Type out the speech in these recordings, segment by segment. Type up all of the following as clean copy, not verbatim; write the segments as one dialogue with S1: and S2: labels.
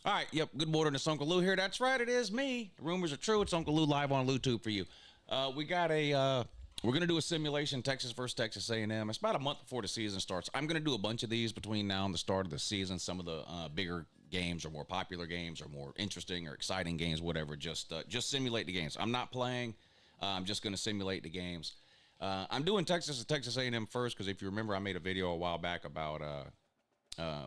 S1: All right, yep. Good morning, it's Uncle Lou here. That's right, it is me. The rumors are true. It's Uncle Lou live on LouTube for you. We're gonna do a simulation, Texas versus Texas A&M. It's about a month before the season starts. I'm gonna do a bunch of these between now and the start of the season. Some of the bigger games or more popular games or more interesting or exciting games, whatever. Just simulate the games. I'm not playing. I'm just gonna simulate the games. I'm doing Texas and Texas A&M first because if you remember, I made a video a while back about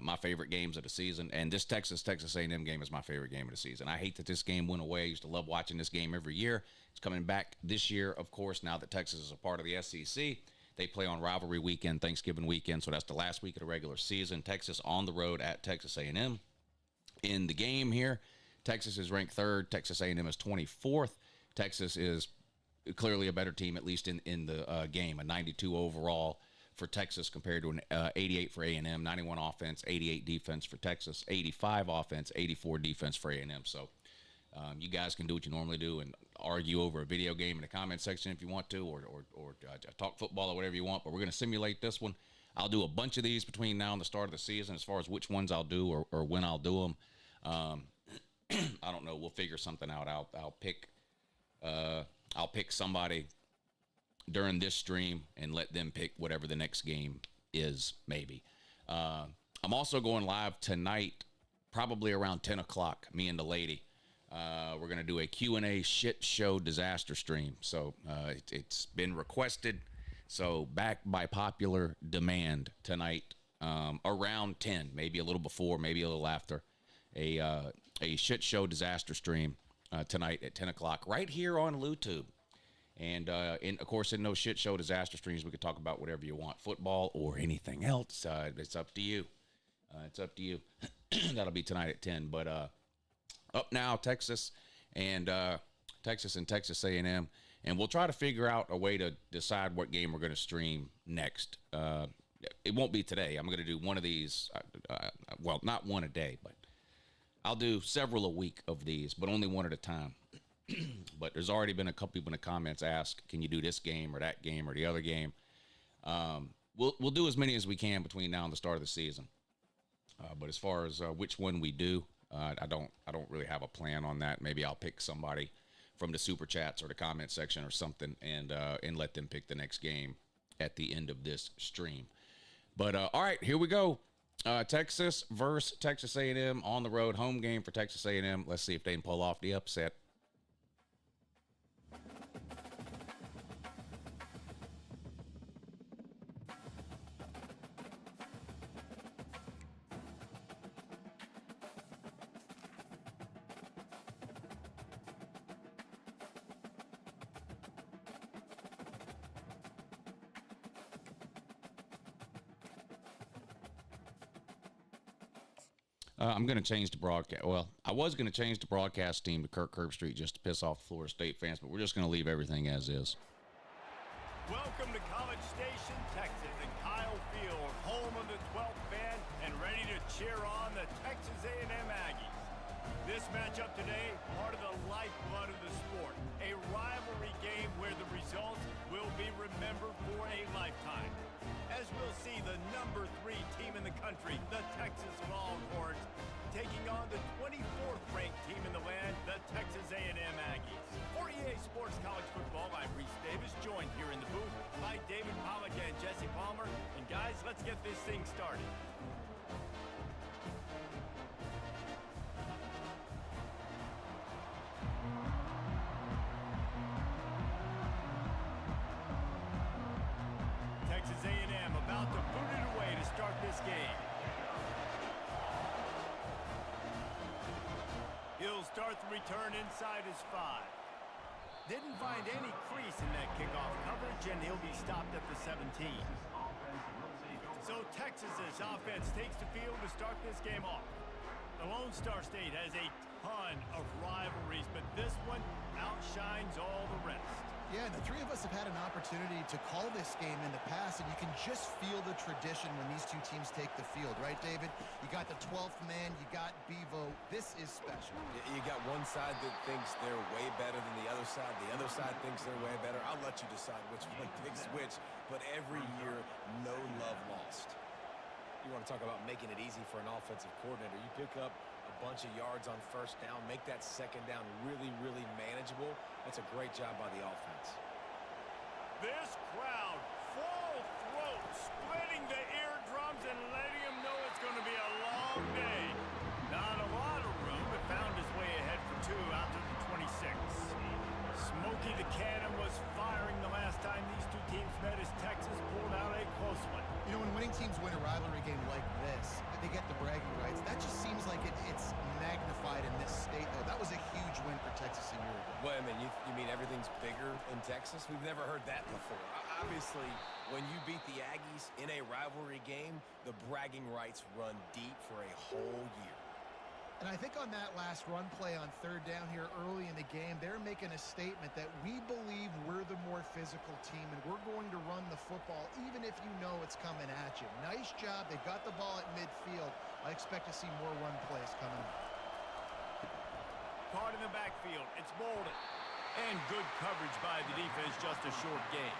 S1: my favorite games of the season, and this Texas A&M game is my favorite game of the season. I hate that this game went away. I used to love watching this game every year. It's coming back this year, of course, now that Texas is a part of the SEC. They play on rivalry weekend, Thanksgiving weekend, so that's the last week of the regular season. Texas on the road at Texas A&M. In the game here, Texas is ranked third. Texas A&M is 24th. Texas is clearly a better team, at least in the game, a 92 overall for Texas compared to an 88 for A&M, 91 offense, 88 defense for Texas, 85 offense, 84 defense for A&M. So you guys can do what you normally do and argue over a video game in the comment section if you want to, or talk football or whatever you want. But we're going to simulate this one. I'll do a bunch of these between now and the start of the season as far as which ones I'll do or when I'll do them. I don't know. We'll figure something out. I'll pick somebody during this stream and let them pick whatever the next game is, maybe. I'm also going live tonight, probably around 10 o'clock, me and the lady. We're going to do a Q&A shit show disaster stream. So it's been requested. So back by popular demand tonight, around 10, maybe a little before, maybe a little after, a shit show disaster stream tonight at 10 o'clock right here on LouTube. And, of course, in those shit show disaster streams, we could talk about whatever you want, football or anything else. It's up to you. It's up to you. That'll be tonight at 10. But up now, Texas and Texas A&M. And we'll try to figure out a way to decide what game we're going to stream next. It won't be today. I'm going to do one of these. Well, not one a day, but I'll do several a week of these, but only one at a time. But there's already been a couple people in the comments ask, can you do this game or that game or the other game? We'll do as many as we can between now and the start of the season. But as far as which one we do, I don't really have a plan on that. Maybe I'll pick somebody from the super chats or the comment section or something and let them pick the next game at the end of this stream. But all right, here we go. Texas versus Texas A&M on the road, home game for Texas A&M. Let's see if they can pull off the upset. I'm going to change the broadcast. Well, I was going to change the broadcast team to Kirk Herbstreit just to piss off Florida State fans, but we're just going to leave everything as is.
S2: Welcome to College Station, Texas, and Kyle Field, home of the 12th man, and ready to cheer on the Texas A&M Aggies. This matchup today, part of the lifeblood of the sport, a rivalry game where the results will be remembered for a lifetime. As we'll see, the number 3 team in the country, the Texas Longhorns, taking on the 24th ranked team in the land, the Texas A&M Aggies. For EA Sports College Football, I'm Reese Davis, joined here in the booth by David Pollack and Jesse Palmer. And guys, let's get this thing started. Texas A&M about to boot it away to start this game. He'll start the return inside his 5. Didn't find any crease in that kickoff coverage, and he'll be stopped at the 17. So Texas's offense takes the field to start this game off. The Lone Star State has a ton of rivalries, but this one outshines all the rest.
S3: Yeah, the three of us have had an opportunity to call this game in the past, and you can just feel the tradition when these two teams take the field, right, David? You got the 12th man, you got Bevo. This is special.
S4: You got one side that thinks they're way better than the other side side thinks they're way better. I'll let you decide which one picks which, but every year, no love lost.
S5: You want to talk about making it easy for an offensive coordinator. You pick up a
S4: bunch of yards on first down, make that second down really, really manageable. That's a great job by the offense.
S2: This crowd, full throat, splitting the eardrums and letting them know it's going to be a long day. Not a lot of room, but found his way ahead for two out to the 26. Smokey the Cannon was firing the last time these two teams met as Texas pulled out a close one.
S3: You know, when winning teams win a rivalry game like this, they get the bragging rights. That just seems like it's magnified in this state, though. That was a huge win for Texas a year ago.
S4: Well, I mean, you mean everything's bigger in Texas? We've never heard that before. Obviously, when you beat the Aggies in a rivalry game, the bragging rights run deep for a whole year.
S3: And I think on that last run play on third down here early in the game, they're making a statement that we believe we're the more physical team and we're going to run the football even if you know it's coming at you. Nice job. They got the ball at midfield. I expect to see more run plays coming up.
S2: Caught in the backfield. It's Bolden. And good coverage by the defense, just a short gain.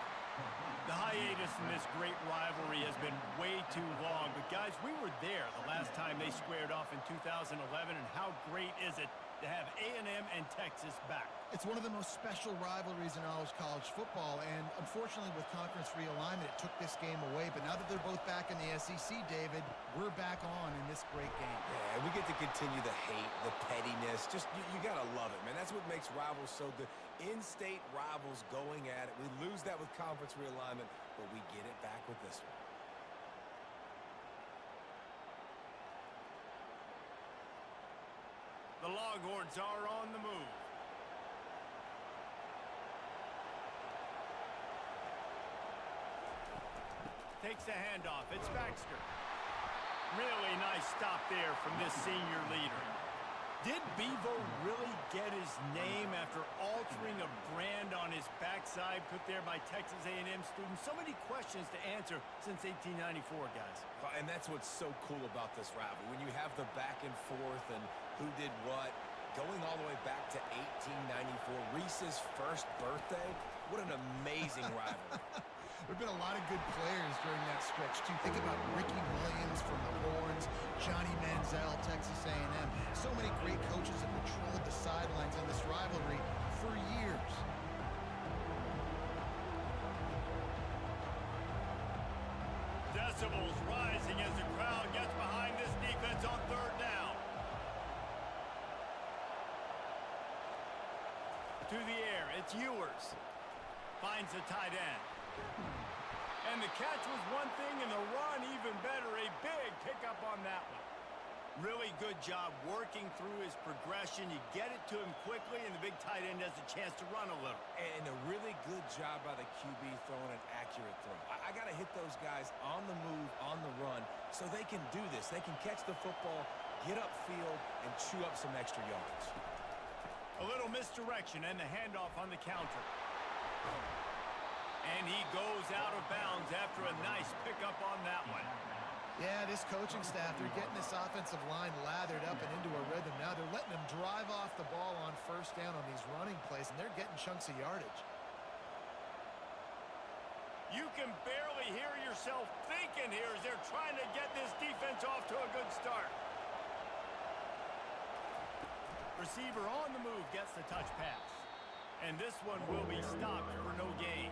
S2: The hiatus in this great rivalry has been way too long. But, guys, we were there the last time they squared off in 2011, and how great is it to have A&M and Texas back?
S3: It's one of the most special rivalries in all of college football, and unfortunately with conference realignment, it took this game away. But now that they're both back in the SEC, David, we're back on in this great game.
S4: Yeah, we get to continue the hate, the pettiness. Just, you got to love it, man. That's what makes rivals so good. In-state rivals going at it. We lose that with conference realignment, but we get it back with this one.
S2: The Longhorns are on the move. Takes the handoff. It's Baxter. Really nice stop there from this senior leader. Did Bevo really get his name after altering a brand on his backside put there by Texas A&M students? So many questions to answer since 1894, guys.
S4: And that's what's so cool about this rivalry. When you have the back and forth and who did what, going all the way back to 1894, Reese's first birthday, what an amazing rivalry.
S3: There have been a lot of good players during that stretch, too. Think about Ricky Williams from the Longhorns, Johnny Manziel, Texas A&M. So many great coaches have patrolled the sidelines in this rivalry for years.
S2: Decibels rising as the crowd gets behind this defense on third down. To the air, it's Ewers. Finds the tight end. And the catch was one thing, and the run even better. A big pickup on that one. Really good job working through his progression. You get it to him quickly, and the big tight end has a chance to run a little.
S4: And a really good job by the QB throwing an accurate throw. I got to hit those guys on the move, on the run, so they can do this. They can catch the football, get upfield, and chew up some extra yards.
S2: A little misdirection and the handoff on the counter. And he goes out of bounds after a nice pickup on that one.
S3: Yeah, this coaching staff, they're getting this offensive line lathered up and into a rhythm now. They're letting them drive off the ball on first down on these running plays, and they're getting chunks of yardage.
S2: You can barely hear yourself thinking here as they're trying to get this defense off to a good start. Receiver on the move gets the touch pass. And this one will be stopped for no gain.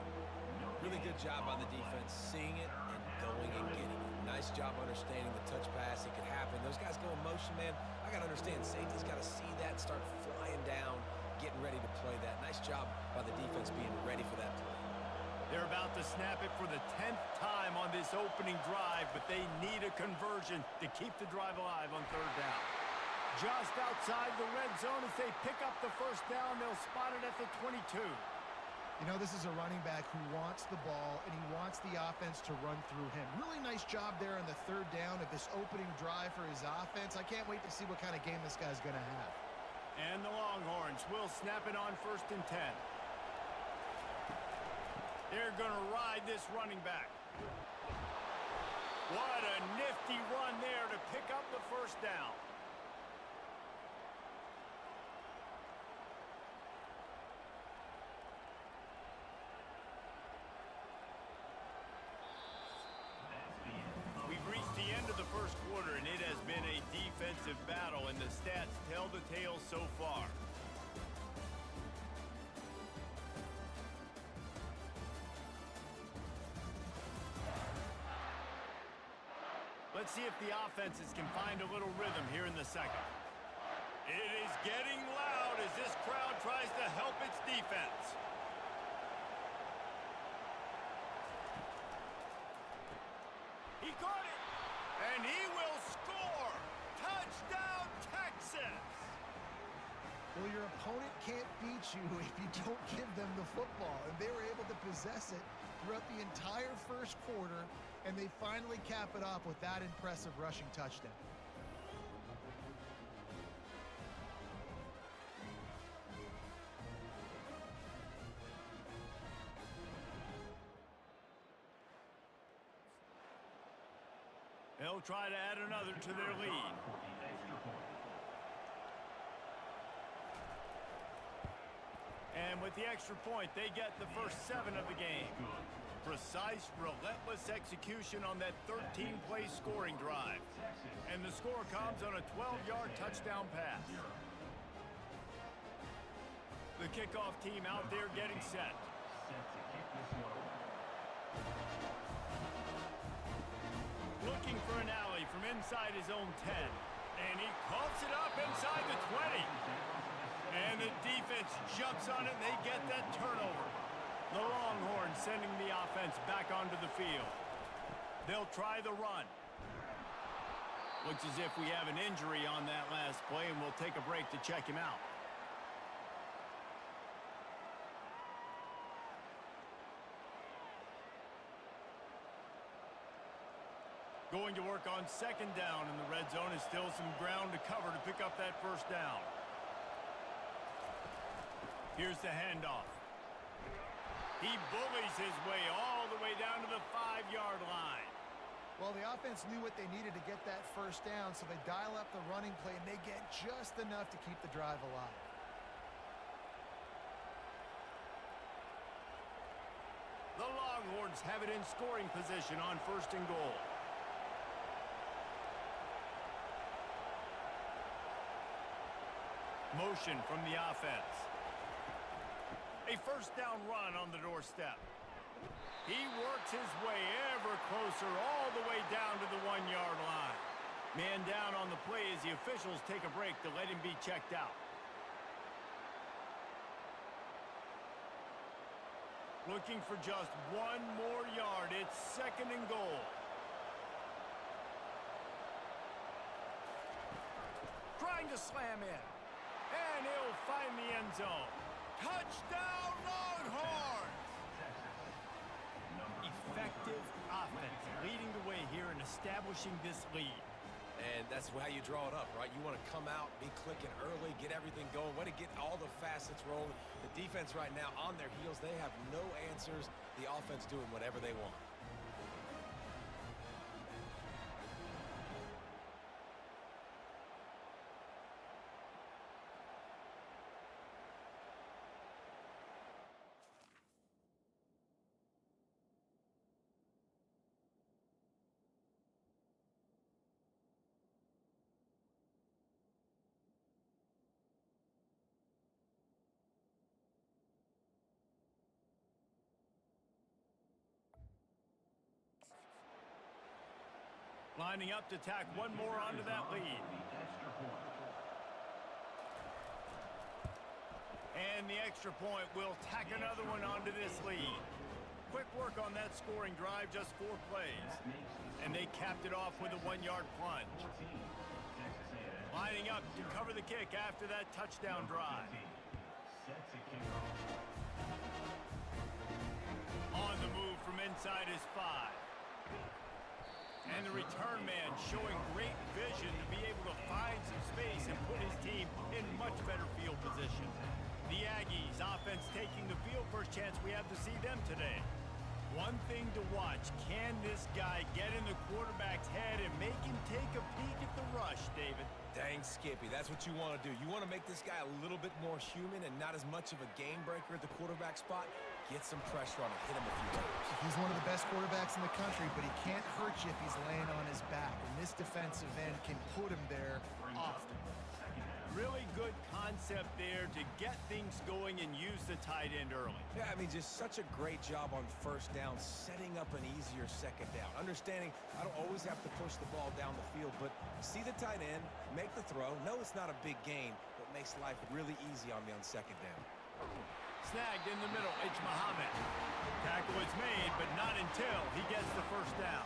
S4: Really good job by the defense, seeing it and going and getting it. Nice job understanding the touch pass. It could happen. Those guys go in motion, man. I got to understand. Safety's got to see that, start flying down, getting ready to play that. Nice job by the defense being ready for that play.
S2: They're about to snap it for the 10th time on this opening drive, but they need a conversion to keep the drive alive on third down. Just outside the red zone as they pick up the first down. They'll spot it at the 22.
S3: You know, this is a running back who wants the ball, and he wants the offense to run through him. Really nice job there on the third down of this opening drive for his offense. I can't wait to see what kind of game this guy's going to have.
S2: And the Longhorns will snap it on 1st and 10. They're going to ride this running back. What a nifty run there to pick up the first down. We've reached the end of the first quarter, and it has been been a defensive battle, and the stats tell the tale so far. Let's see if the offenses can find a little rhythm here in the second. It is getting loud as this crowd tries to help its defense. He caught it, and he will score. Touchdown, Texas!
S3: Well, your opponent can't beat you if you don't give them the football, and they were able to possess it throughout the entire first quarter, and they finally cap it off with that impressive rushing touchdown.
S2: They'll try to add another to their lead. And with the extra point, they get the first 7 of the game. Precise, relentless execution on that 13-play scoring drive. And the score comes on a 12-yard touchdown pass. The kickoff team out there getting set. Looking for an alley from inside his own 10. And he coughs it up inside the 20. And the defense jumps on it, and they get that turnover. The Longhorns sending the offense back onto the field. They'll try the run. Looks as if we have an injury on that last play, and we'll take a break to check him out. Going to work on second down in the red zone. Is still some ground to cover to pick up that first down. Here's the handoff. He bullies his way all the way down to the 5-yard line.
S3: Well, the offense knew what they needed to get that first down, so they dial up the running play, and they get just enough to keep the drive alive.
S2: The Longhorns have it in scoring position on first and goal. Motion from the offense. A first down run on the doorstep. He works his way ever closer all the way down to the 1-yard line. Man down on the play as the officials take a break to let him be checked out. Looking for just 1 more yard. It's second and goal. Trying to slam in. And he'll find the end zone. Touchdown, Longhorns! Effective offense leading the way here and establishing this lead.
S4: And that's how you draw it up, right? You want to come out, be clicking early, get everything going, want to get all the facets rolling. The defense right now on their heels, they have no answers. The offense doing whatever they want.
S2: Lining up to tack 1 more onto that lead. And the extra point will tack another one onto this lead. Quick work on that scoring drive, just 4 plays. And they capped it off with a 1-yard plunge. Lining up to cover the kick after that touchdown drive. On the move from inside his 5. And the return man showing great vision to be able to find some space and put his team in much better field position. The Aggies offense taking the field, first chance we have to see them today. One thing to watch, can this guy get in the quarterback's head and make him take a peek at the rush, David?
S4: Dang, Skippy, that's what you want to do. You want to make this guy a little bit more human and not as much of a game breaker at the quarterback spot. get some pressure on him, hit him a few times.
S3: He's one of the best quarterbacks in the country, but he can't hurt you if he's laying on his back. And this defensive end can put him there often.
S2: Really good concept there to get things going and use the tight end early.
S4: Yeah, I mean, just such a great job on first down, setting up an easier second down. Understanding I don't always have to push the ball down the field, but see the tight end, make the throw. No, it's not a big gain, but makes life really easy on me on second down.
S2: Snagged in the middle, it's Muhammad. Tackle is made, but not until he gets the first down.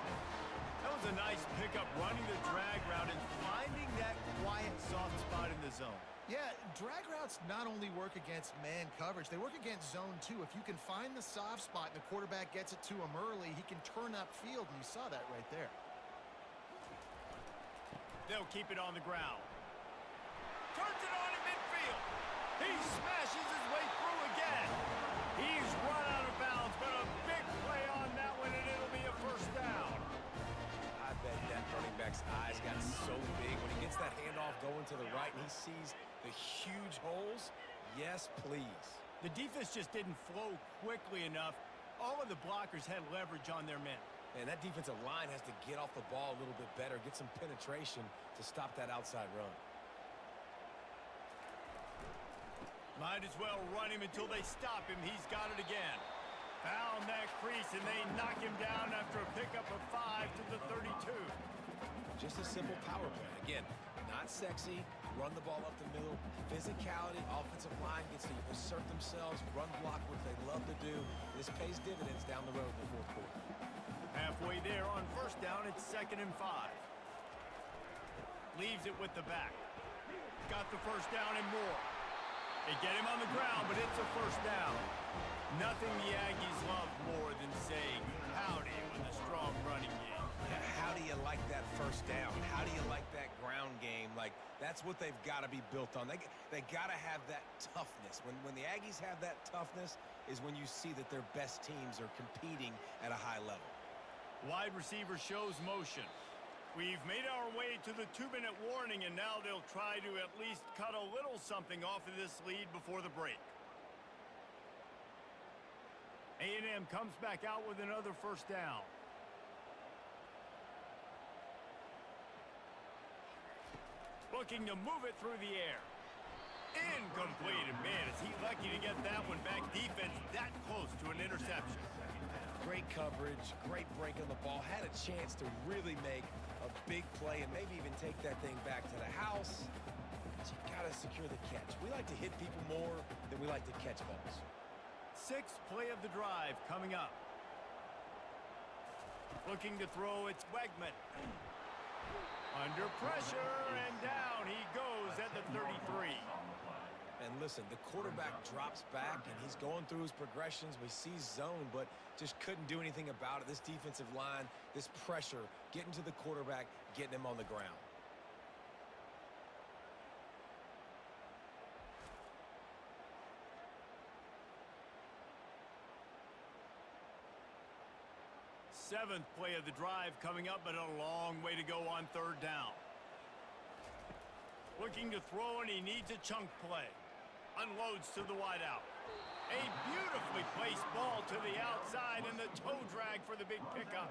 S2: That was a nice pickup, running the drag route and finding that quiet, soft spot in the zone.
S3: Yeah, drag routes not only work against man coverage, they work against zone too. If you can find the soft spot and the quarterback gets it to him early, he can turn upfield, and you saw that right there.
S2: They'll keep it on the ground. Turns it on in midfield. He smashes his way through again. He's run out of bounds, but a big play on that one, and it'll be a first down.
S4: I bet that running back's eyes got so big when he gets that handoff going to the right and he sees the huge holes. Yes, please.
S2: The defense just didn't flow quickly enough. All of the blockers had leverage on their men.
S4: Man, that defensive line has to get off the ball a little bit better, get some penetration to stop that outside run.
S2: Might as well run him until they stop him. He's got it again. Found that crease, and they knock him down after a pickup of 5 to the 32.
S4: Just a simple power play. Again, not sexy, run the ball up the middle, physicality, offensive line gets to assert themselves, run block, which they love to do. This pays dividends down the road in the fourth quarter.
S2: Halfway there on first down, it's 2nd and 5. Leaves it with the back. Got the first down and more. They get him on the ground, but it's a first down. Nothing the Aggies love more than saying howdy with a strong running game.
S4: Yeah, how do you like that first down? How do you like that ground game? Like, that's what they've got to be built on. They got to have that toughness. When the Aggies have that toughness is when you see that their best teams are competing at a high level.
S2: Wide receiver shows motion. We've made our way to the 2-minute warning, and now they'll try to at least cut a little something off of this lead before the break. A&M comes back out with another first down. Looking to move it through the air. Incomplete, and man, is he lucky to get that one back. Defense that close to an interception.
S4: Great coverage, great break on the ball. Had a chance to really make a big play and maybe even take that thing back to the house. But you got to secure the catch. We like to hit people more than we like to catch balls.
S2: 6th play of the drive coming up. Looking to throw, it's Wegman. Under pressure, and down he goes at the 33.
S4: And listen, the quarterback drops back, and he's going through his progressions. We see zone, but just couldn't do anything about it. This defensive line, this pressure, getting to the quarterback, getting him on the ground.
S2: Seventh play of the drive coming up, but a long way to go on 3rd down. Looking to throw, and he needs a chunk play. Unloads to the wideout. A beautifully placed ball to the outside, and the toe drag for the big pickup.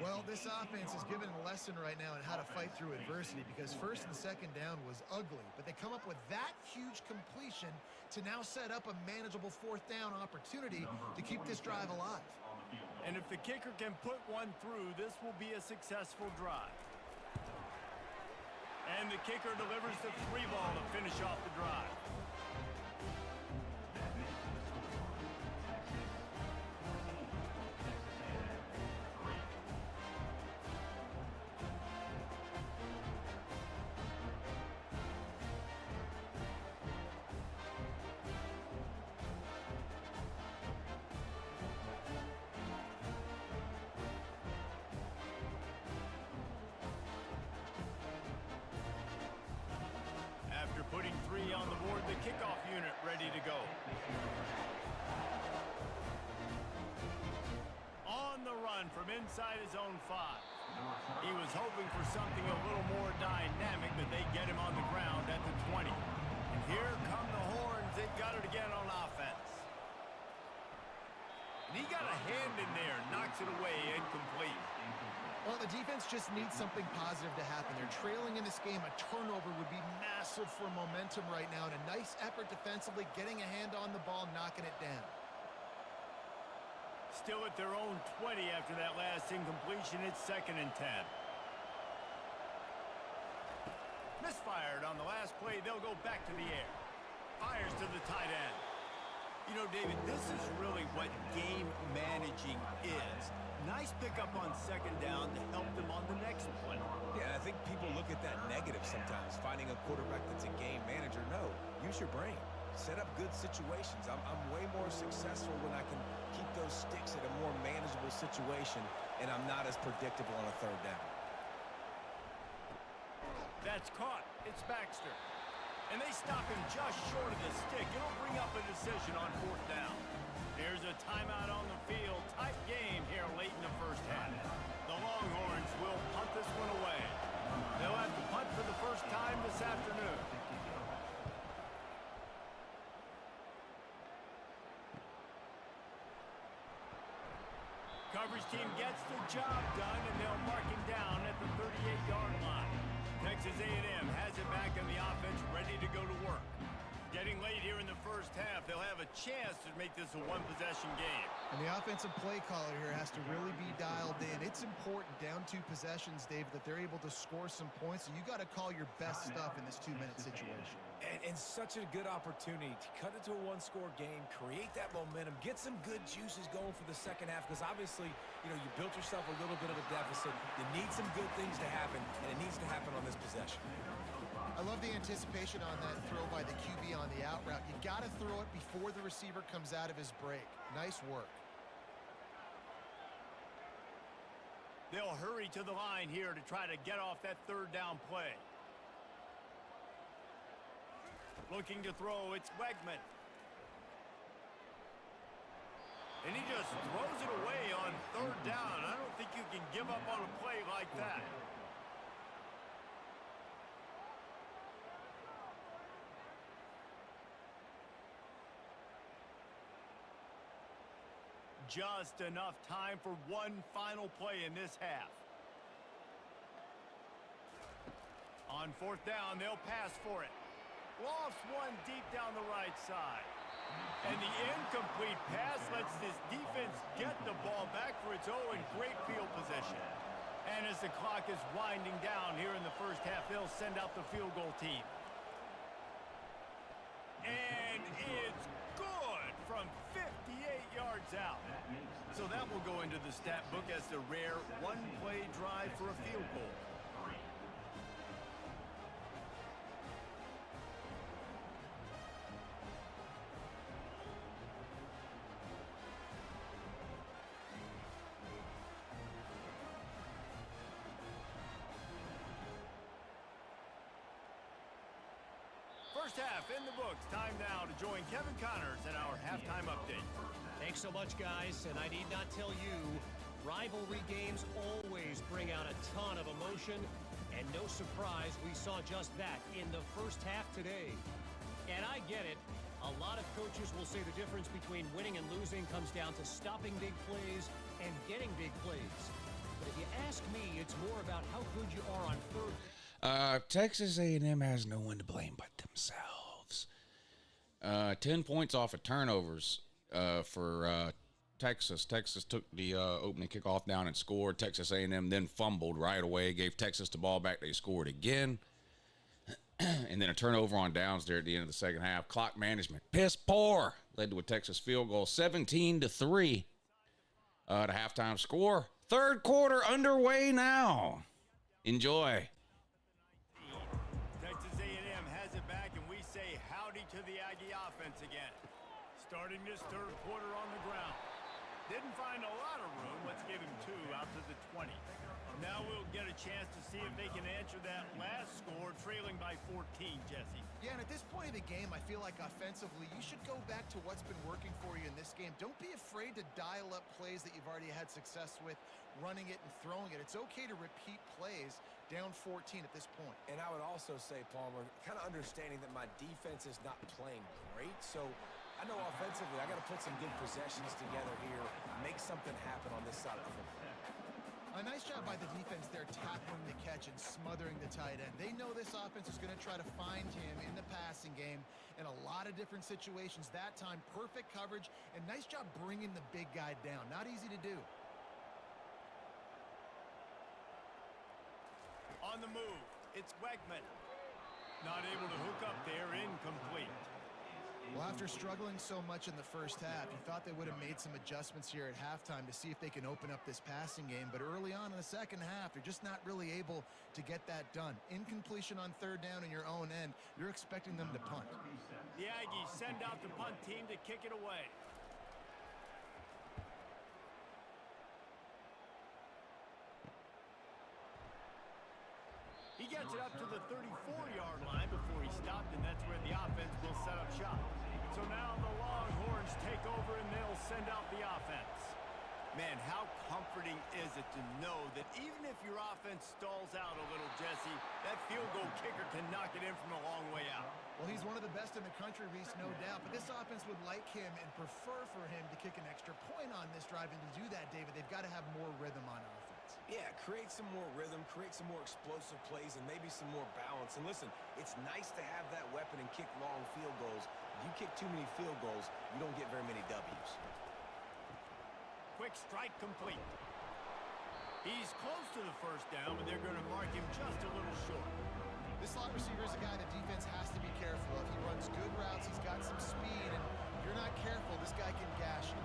S3: Well, this offense is given a lesson right now on how to fight through adversity, because 1st and 2nd down was ugly, but they come up with that huge completion to now set up a manageable 4th down opportunity to keep this drive alive.
S2: And if the kicker can put one through, this will be a successful drive. And the kicker delivers the free ball to finish off the drive. After putting 3 on the board, the kickoff unit ready to go. On the run from inside his own 5. He was hoping for something a little more dynamic, but they get him on the ground at the 20. And here come the Horns. They've got it again on offense. And he got a hand in there, knocks it away, incomplete.
S3: Well, the defense just needs something positive to happen. They're trailing in this game. A turnover would be massive for momentum right now. And a nice effort defensively, getting a hand on the ball, knocking it down.
S2: Still at their own 20 after that last incompletion. It's 2nd and 10. Misfired on the last play. They'll go back to the air. Fires to the tight end. You know, David, this is really what game managing is. Nice pickup on 2nd down to help them on the next play.
S4: Yeah, I think people look at that negative sometimes, finding a quarterback that's a game manager. No, use your brain. Set up good situations. I'm way more successful when I can keep those sticks at a more manageable situation, and I'm not as predictable on a 3rd down.
S2: That's caught. It's Baxter. And they stop him just short of the stick. It'll bring up a decision on 4th down. Here's a timeout on the field. Tight game here late in the first half. The Longhorns will punt this one away. They'll have to punt for the first time this afternoon. Coverage team gets the job done, and they'll mark him down at the 38-yard line. Texas A&M has it back on the offense, ready to go to work. Getting late here in the first half, they'll have a chance to make this a one-possession game.
S3: And the offensive play caller here has to really be dialed in. It's important, down 2 possessions, Dave, that they're able to score some points. So you got to call your best stuff in this 2-minute situation.
S4: And such a good opportunity to cut it to a 1-score game, create that momentum, get some good juices going for the second half, because obviously, you know, you built yourself a little bit of a deficit. You need some good things to happen, and it needs to happen on this possession.
S3: I love the anticipation on that throw by the QB on the out route. You got to throw it before the receiver comes out of his break. Nice work.
S2: They'll hurry to the line here to try to get off that 3rd down play. Looking to throw, it's Wegman. And he just throws it away on 3rd down. I don't think you can give up on a play like that. Just enough time for one final play in this half. On 4th down, they'll pass for it. Lofts one deep down the right side. And the incomplete pass lets this defense get the ball back for its own great field position. And as the clock is winding down here in the first half, they'll send out the field goal team. And it's good from 58 yards out. So that will go into the stat book as the rare one-play drive for a field goal. First half in the books. Time now to join Kevin Connors in our halftime update.
S5: Thanks so much, guys. And I need not tell you, rivalry games always bring out a ton of emotion. And no surprise, we saw just that in the first half today. And I get it. A lot of coaches will say the difference between winning and losing comes down to stopping big plays and getting big plays. But if you ask me, it's more about how good you are on 3rd.
S1: Texas A&M has no one to blame but themselves. 10 points off of turnovers for Texas. Texas took the opening kickoff down and scored. Texas A&M then fumbled right away, gave Texas the ball back. They scored again. And then a turnover on downs there at the end of the second half. Clock management, piss poor, led to a Texas field goal, 17-3. The halftime score. 3rd quarter underway now. Enjoy.
S2: Texas A&M has it back, and we say howdy to the Aggie offense again. Starting this 3rd quarter on the ground. Didn't find a lot of room. Let's give him 2 out to the 20. Now we'll get a chance to see if they can answer that last score, trailing by 14, Jesse.
S3: Yeah, and at this point of the game, I feel like offensively, you should go back to what's been working for you in this game. Don't be afraid to dial up plays that you've already had success with, running it and throwing it. It's okay to repeat plays down 14 at this point.
S4: And I would also say, Palmer, kind of understanding that my defense is not playing great, so I know offensively I got to put some good possessions together here, make something happen on this side of the football.
S3: A nice job by the defense there, tackling the catch and smothering the tight end. They know this offense is going to try to find him in the passing game in a lot of different situations. That time, perfect coverage, and nice job bringing the big guy down. Not easy to do.
S2: On the move, it's Wegman. Not able to hook up there, incomplete.
S3: Well, after struggling so much in the first half, you thought they would have made some adjustments here at halftime to see if they can open up this passing game. But early on in the second half, they're just not really able to get that done. Incompletion on third down in your own end, you're expecting them to punt.
S2: The Aggies send out the punt team to kick it away. He gets it up to the 34-yard line before he stopped, and that's where the offense will set up shop. So now the Longhorns take over, and they'll send out the offense. Man, how comforting is it to know that even if your offense stalls out a little, Jesse, that field goal kicker can knock it in from a long way out.
S3: Well, he's one of the best in the country, Reese, no doubt. But this offense would like him and prefer for him to kick an extra point on this drive. And to do that, David, they've got to have more rhythm on offense.
S4: Yeah, create some more rhythm, create some more explosive plays, and maybe some more balance. And listen, it's nice to have that weapon and kick long field goals. If you kick too many field goals, you don't get very many W's.
S2: Quick strike complete. He's close to the first down, but they're going to mark him just a little short.
S3: This slot receiver is a guy the defense has to be careful of. He runs good routes, he's got some speed, and if you're not careful, this guy can gash you.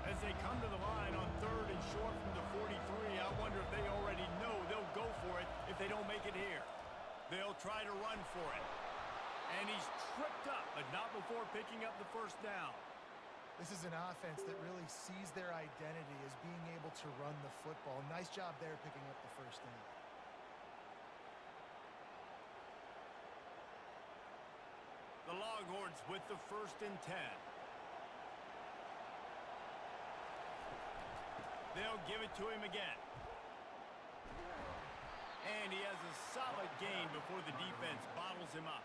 S2: As they come to the line on third and short from the 43, I wonder if they already know they'll go for it if they don't make it here. They'll try to run for it. And he's tripped up, but not before picking up the first down.
S3: This is an offense that really sees their identity as being able to run the football. Nice job there picking up the first down.
S2: The Longhorns with the 1st and 10. They'll give it to him again. And he has a solid gain before the defense bottles him up.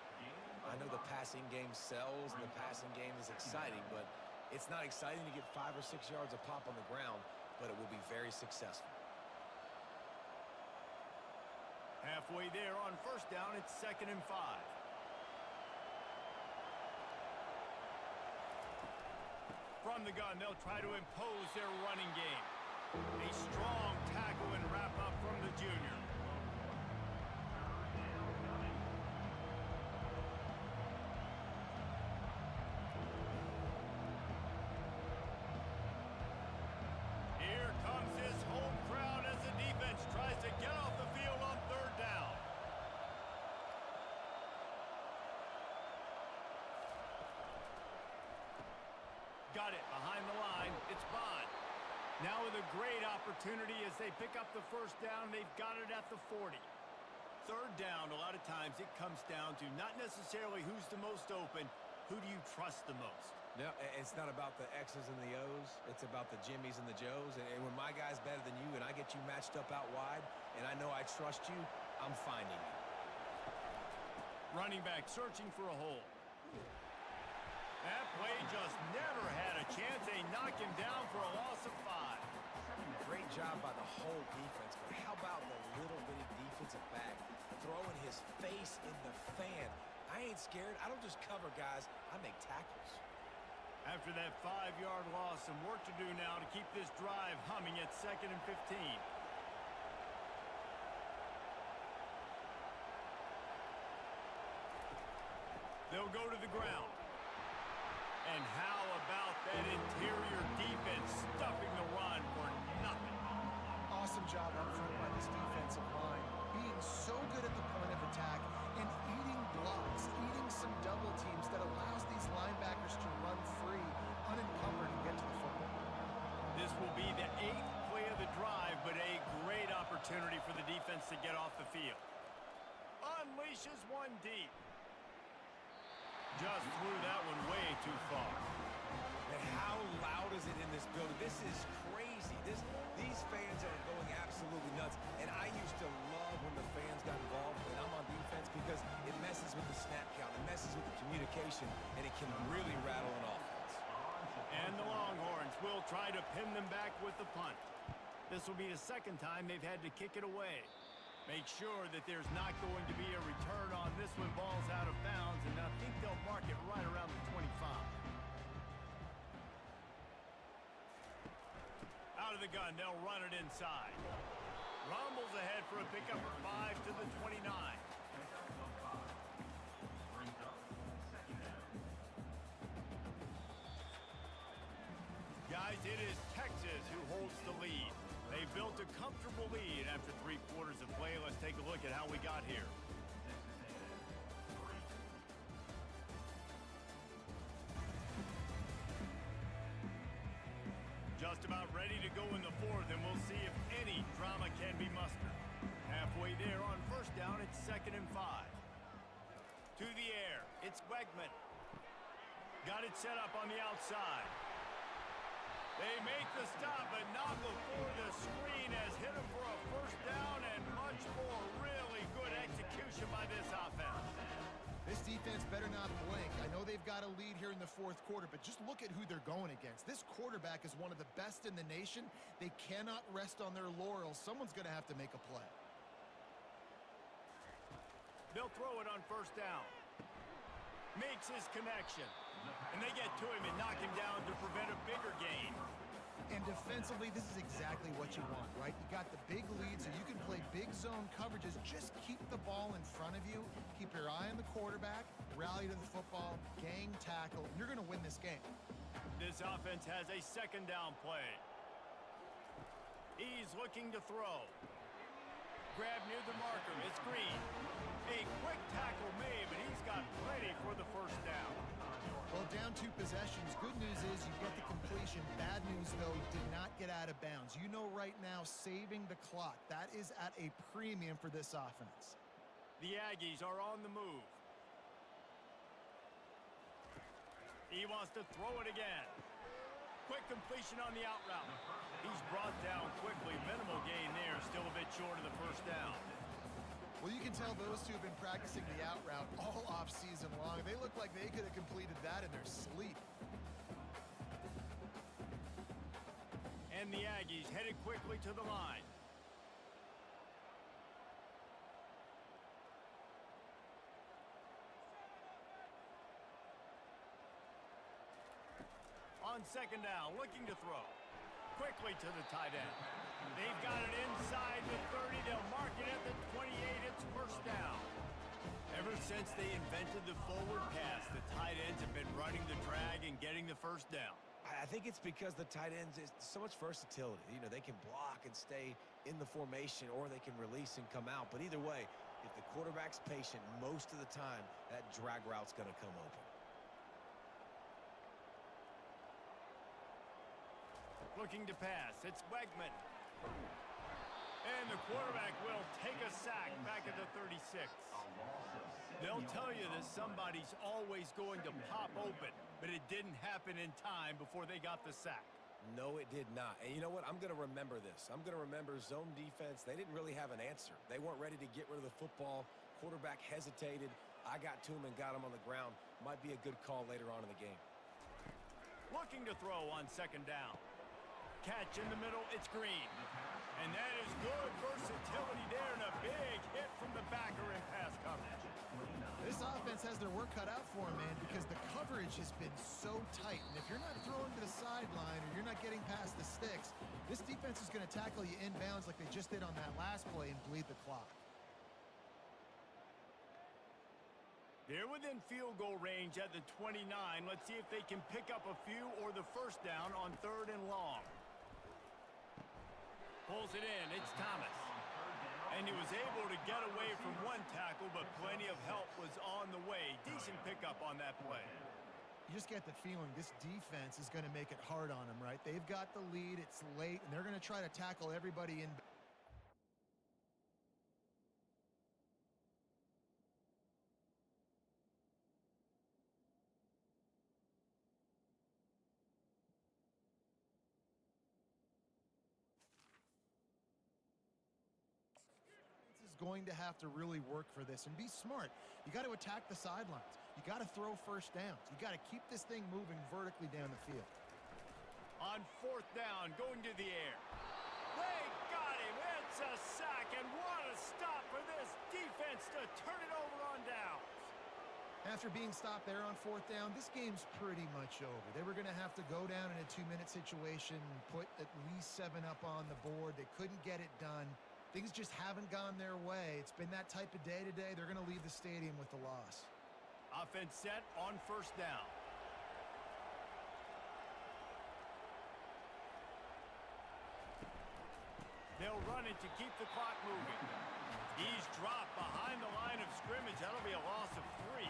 S4: I know the passing game sells and the passing game is exciting, but it's not exciting to get 5 or 6 yards of pop on the ground, but it will be very successful.
S2: Halfway there on first down, it's 2nd and 5. From the gun, they'll try to impose their running game. A strong tackle and wrap up from the junior. Here comes his home crowd as the defense tries to get off the field on third down. Got it behind the line. It's Bond. Now with a great opportunity as they pick up the first down, they've got it at the 40. Third down, a lot of times it comes down to not necessarily who's the most open, who do you trust the most?
S4: No, it's not about the X's and the O's. It's about the Jimmies and the Joes. And when my guy's better than you and I get you matched up out wide and I know I trust you, I'm finding you.
S2: Running back searching for a hole. That play just never had a chance. They knock him down for a loss of 5.
S4: Great job by the whole defense, but how about the little bitty defensive back throwing his face in the fan? I ain't scared. I don't just cover guys. I make tackles.
S2: After that 5-yard loss, some work to do now to keep this drive humming at 2nd and 15. They'll go to the ground. And how about that interior defense stuffing the run for nothing?
S3: Awesome job up front by this defensive line. Being so good at the point of attack and eating blocks, eating some double teams that allows these linebackers to run free, unencumbered, and get to the football.
S2: This will be the 8th play of the drive, but a great opportunity for the defense to get off the field. Unleashes one deep. Just threw that one way too far.
S4: And how loud is it in this building? This is crazy. These fans are going absolutely nuts. And I used to love when the fans got involved when I'm on defense because it messes with the
S2: pin them back with the punt. This will be the second time they've had to kick it away. Make sure that there's not going to be a return on this one. Ball's out of bounds, and I think they'll mark it right around the 25. Out of the gun, they'll run it inside. Rumbles ahead for a pickup of 5 to the 29. Guys, it is Texas who holds the lead. They built a comfortable lead after 3 quarters of play. Let's take a look at how we got here. Just about ready to go in the fourth, and we'll see if any drama can be mustered. Halfway there on first down, it's 2nd and 5. To the air, it's Wegman. Got it set up on the outside. They make the stop, but not before the screen has hit him for a first down, and much more. Really good execution by this offense.
S3: This defense better not blink. I know they've got a lead here in the fourth quarter, but just look at who they're going against. This quarterback is one of the best in the nation. They cannot rest on their laurels. Someone's going to have to make a play.
S2: They'll throw it on first down. Makes his connection. And they get to him and knock him down to prevent a bigger gain.
S3: And defensively, this is exactly what you want, right? You got the big lead, so you can play big zone coverages. Just keep the ball in front of you. Keep your eye on the quarterback. Rally to the football. Gang tackle. You're going to win this game.
S2: This offense has a 2nd down play. He's looking to throw. Grab near the marker. It's Green. A quick tackle made, but he's got plenty for the first down.
S3: Well, down 2 possessions. Good news is you get the completion. Bad news, though, did not get out of bounds. You know right now, saving the clock. That is at a premium for this offense.
S2: The Aggies are on the move. He wants to throw it again. Quick completion on the out route. He's brought down quickly. Minimal gain there. Still a bit short of the first down.
S3: Well, you can tell those two have been practicing the out route all off-season long. They look like they could have completed that in their sleep.
S2: And the Aggies headed quickly to the line. On 2nd down, looking to throw. Quickly to the tight end. They've got it inside the 30. They'll mark it at the 28. It's first down. Ever since they invented the forward pass, the tight ends have been running the drag and getting the first down.
S4: I think it's because the tight ends is so much versatility. You know, they can block and stay in the formation, or they can release and come out. But either way, if the quarterback's patient, most of the time, that drag route's going to come open.
S2: Looking to pass. It's Wegman. And the quarterback will take a sack back at the 36. They'll tell you that somebody's always going to pop open, but it didn't happen in time before they got the sack.
S4: No, it did not. And you know what? I'm going to remember this. I'm going to remember zone defense. They didn't really have an answer. They weren't ready to get rid of the football. Quarterback hesitated. I got to him and got him on the ground. Might be a good call later on in the game.
S2: Looking to throw on 2nd down. Catch in the middle, it's Green. And that is good versatility there, and a big hit from the backer in pass coverage.
S3: This offense has their work cut out for them, man, because the coverage has been so tight. And if you're not throwing to the sideline or you're not getting past the sticks, this defense is going to tackle you inbounds like they just did on that last play and bleed the clock.
S2: They're within field goal range at the 29. Let's see if they can pick up a few or the first down on 3rd and long. Pulls it in. It's Thomas. And he was able to get away from one tackle, but plenty of help was on the way. Decent pickup on that play.
S3: You just get the feeling this defense is going to make it hard on them, right? They've got the lead. It's late, and they're going to try to tackle everybody in. Going to have to really work for this and be smart. You got to attack the sidelines. You got to throw first downs. You got to keep this thing moving vertically down the field.
S2: On 4th down, going to the air. They got him. It's a sack, and what a stop for this defense to turn it over on downs.
S3: After being stopped there on 4th down, this game's pretty much over. They were going to have to go down in a 2-minute situation, put at least 7 up on the board. They couldn't get it done. Things just haven't gone their way. It's been that type of day today. They're going to leave the stadium with the loss.
S2: Offense set on 1st down. They'll run it to keep the clock moving. He's dropped behind the line of scrimmage. That'll be a loss of 3.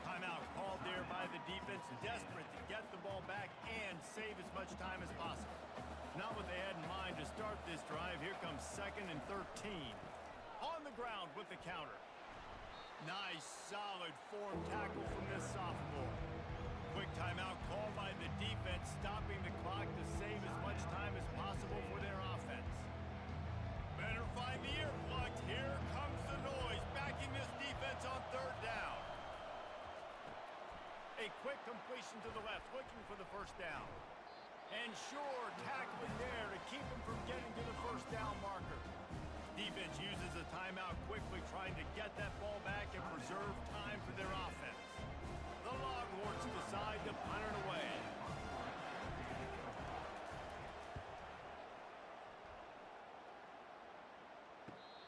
S2: Timeout called there by the defense, desperate to get the ball back and save as much time as possible. Not what they had in mind to start this drive. Here comes 2nd and 13. On the ground with the counter. Nice, solid form tackle from this sophomore. Quick timeout called by the defense, stopping the clock to save as much time as possible for their offense. Better find the ear plugs. Here comes the noise, backing this defense on 3rd down. A quick completion to the left, looking for the 1st down. And sure, tackling there to keep him from getting to the 1st down marker. Defense uses a timeout quickly, trying to get that ball back and preserve time for their offense. The Longhorns decide to punt it away.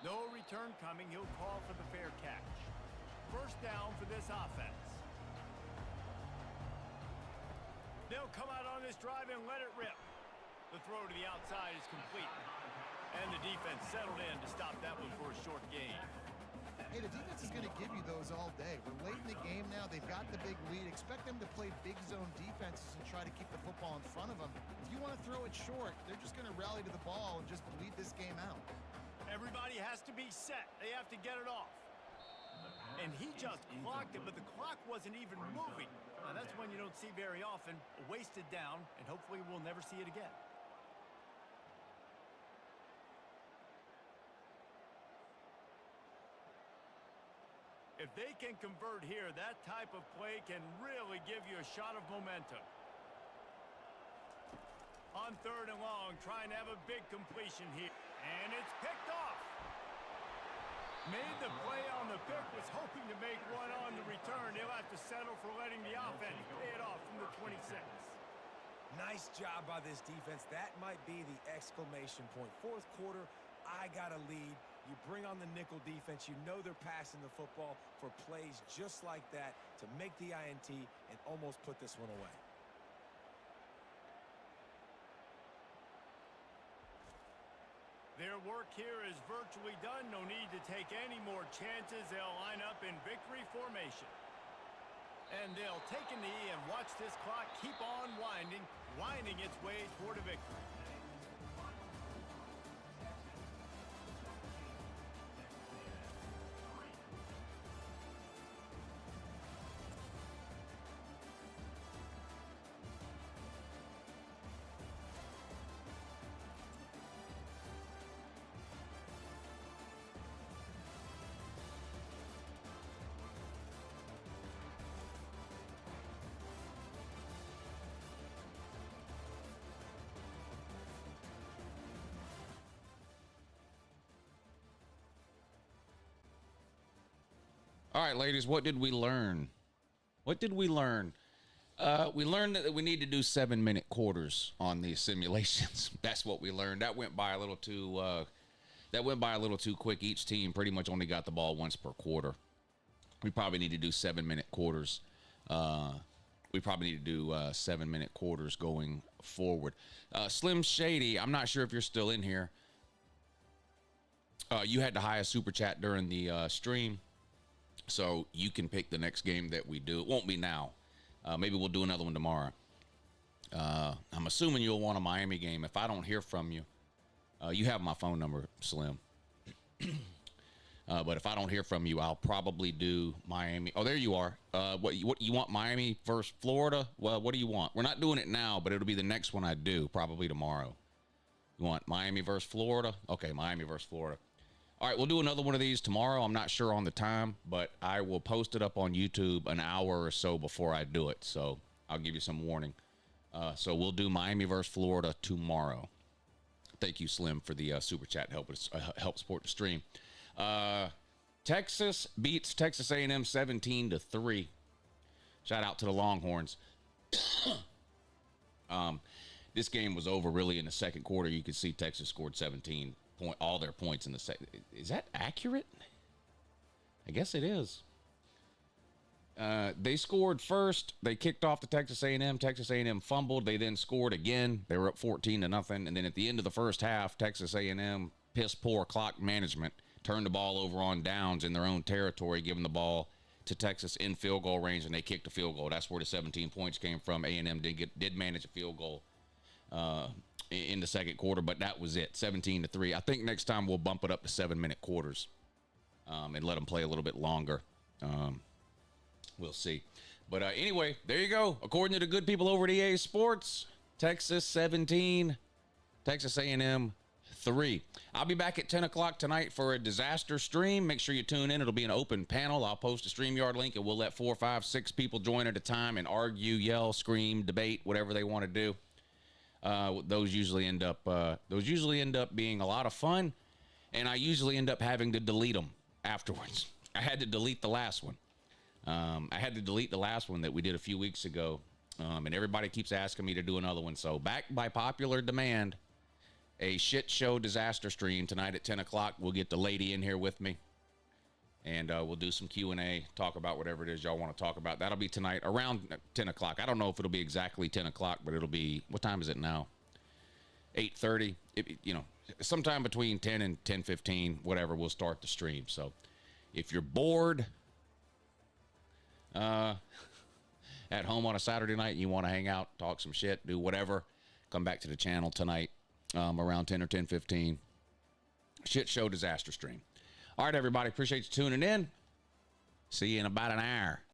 S2: No return coming. He'll call for the fair catch. 1st down for this offense. They'll come out on this drive and let it rip. The throw to the outside is complete. And the defense settled in to stop that one for a short gain.
S3: Hey, the defense is going to give you those all day. We're late in the game now. They've got the big lead. Expect them to play big zone defenses and try to keep the football in front of them. If you want to throw it short, they're just going to rally to the ball and just bleed this game out.
S2: Everybody has to be set. They have to get it off. And he just clocked it, but the clock wasn't even moving. Now, that's one you don't see very often. A wasted down, and hopefully we'll never see it again. If they can convert here, that type of play can really give you a shot of momentum. On 3rd and long, trying to have a big completion here. And it's picked off. Made the play on the pick, was hoping to make one on the return. He'll have to settle for letting the offense pay it off from the 26.
S4: Nice job by this defense. That might be the exclamation point. 4th quarter, I got a lead. You bring on the nickel defense. You know they're passing the football for plays just like that to make the INT and almost put this one away.
S2: Their work here is virtually done. No need to take any more chances. They'll line up in victory formation. And they'll take a knee and watch this clock keep on winding its way toward a victory.
S1: All right, ladies, what did we learn? What did we learn? We learned that we need to do 7-minute quarters on these simulations. That's what we learned. That went by a little too. That went by a little too quick. Each team pretty much only got the ball once per quarter. We probably need to do 7-minute quarters. We probably need to do 7-minute quarters going forward. Slim Shady, I'm not sure if you're still in here. You had the highest super chat during the stream. So you can pick the next game that we do. It won't be now. Maybe we'll do another one tomorrow. I'm assuming you'll want a Miami game. If I don't hear from you, you have my phone number, Slim. But if I don't hear from you, I'll probably do Miami. Oh, there you are. What you want, Miami versus Florida? Well, what do you want? We're not doing it now, but it'll be the next one I do, probably tomorrow. You want Miami versus Florida? Okay, Miami versus Florida. All right, we'll do another one of these tomorrow. I'm not sure on the time, but I will post it up on YouTube an hour or so before I do it. So I'll give you some warning. So we'll do Miami versus Florida tomorrow. Thank you, Slim, for the super chat to help support the stream. Texas beats Texas A&M 17-3. Shout out to the Longhorns. This game was over really in the second quarter. You could see Texas scored all their points in the second. Is that accurate? I guess it is. They scored first. They kicked off to Texas A&M. Texas A&M fumbled. They then scored again. They were up 14-0. And then at the end of the first half, Texas A&M, piss poor clock management, turned the ball over on downs in their own territory, giving the ball to Texas in field goal range, and they kicked a field goal. That's where the 17 points came from. A&M did manage a field goal in the second quarter, but that was it, 17-3. I think next time we'll bump it up to 7-minute quarters and let them play a little bit longer. We'll see. But anyway, there you go. According to the good people over at EA Sports, Texas 17, Texas A&M 3. I'll be back at 10 o'clock tonight for a disaster stream. Make sure you tune in. It'll be an open panel. I'll post a StreamYard link, and we'll let 4, 5, 6 people join at a time and argue, yell, scream, debate, whatever they want to do. Those usually end up being a lot of fun, and I usually end up having to delete them afterwards. I had to delete the last one. That we did a few weeks ago, and everybody keeps asking me to do another one. So back by popular demand, a shit show disaster stream tonight at 10 o'clock. We'll get the lady in here with me, and we'll do some Q&A, talk about whatever it is y'all want to talk about. That'll be tonight around 10 o'clock. I don't know if it'll be exactly 10 o'clock, but it'll be, what time is it now? 8:30. Sometime between 10 and 10:15, whatever, we'll start the stream. So if you're bored at home on a Saturday night and you want to hang out, talk some shit, do whatever, come back to the channel tonight around 10 or 10:15. Shit show disaster stream. All right, everybody. Appreciate you tuning in. See you in about an hour.